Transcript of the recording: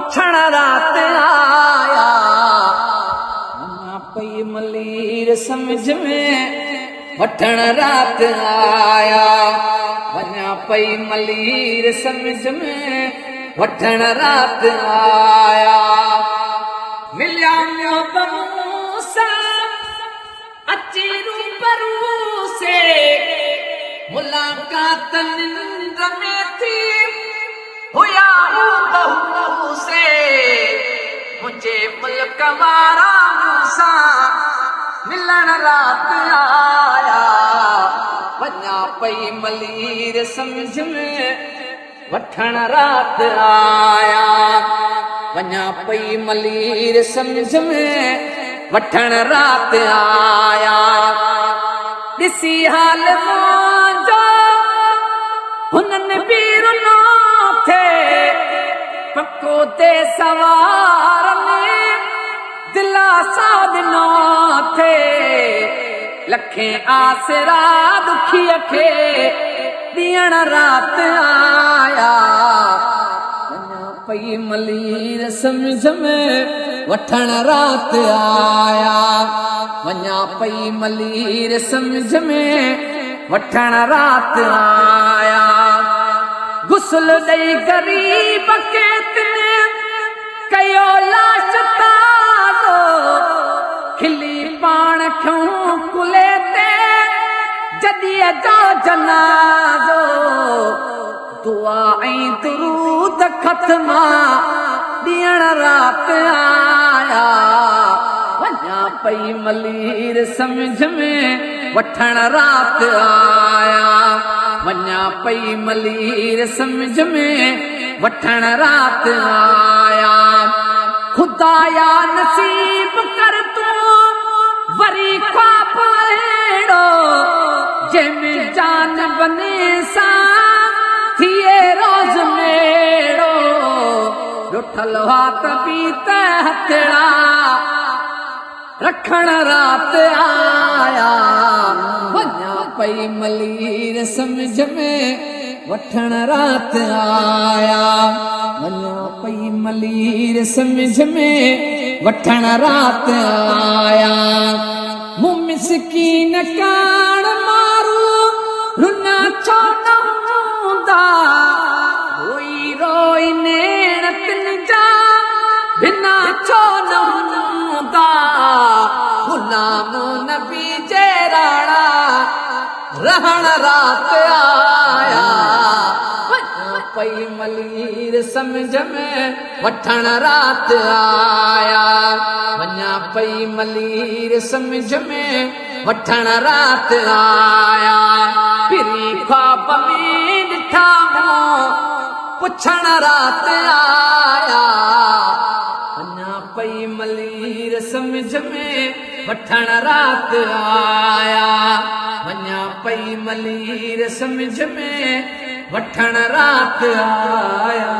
पुछण रात आया। वञा पई मलीर समझ में वठण रात आया। वञा पई मलीर समझ में वठण रात आया। मिलिया मूसा अची रूबरू से मुलाकात निंद में थी हुया बहू से। मुझे मुल्क वारा मूसा मिलन रात आया। वञा पई मलीर समझ में वठण रात आया। वञा पई मलीर समझ में वठण रात आया। ॾिसी हाल मुंहिंजो हुननि वीर न थे पको ते सवार में दिलासा ॾिनो थे। लखे आसरा दुखीअ खे ॾियण रात आया। वञा पई मलीर समझ में वठण रात आया। वञा पई मलीर समझ में वठण रात आया। गुस्ल ॾेई गरीब खे तिने कयो लाश ताज़ो खिली पाण खयूं कुले ते जॾीअ जो जनाज़ो। दुआ ऐं दुरूद ख़त्मा ॾियण रात आया। वञा पई मलीर समझ में वठण रात आया। वञा पई मलीर समझ में वठण रात आया। खुदाया नसीब कर तूं वरी ख्वाब अहिड़ो जंहिंमें जान बने सां थिए रोज़ मेड़ो। रुठल हाथ पीत हथड़ा रखण रात आया। वञा पई मलीर समझ में वठण रात आया। वञा पई मलीर समझ में वठण रात आया। मूं मिसकीन कान मारू रुना छो न हूंदा रोई रोई नेण तिन जा बिना छो न हूंदा। गुलाम नबी जे राणा रहण रात आया। वञा पई मलीर समझ में वठण रात आया। वञा पई मलीर समझ में वठण रात आया। फिरी ख्वाब में ॾिठा मूं पुछण रात आया। वञा पई मलीर समझ में वठण रात आया। वञा पई मलीर समझ में वठण रात आया।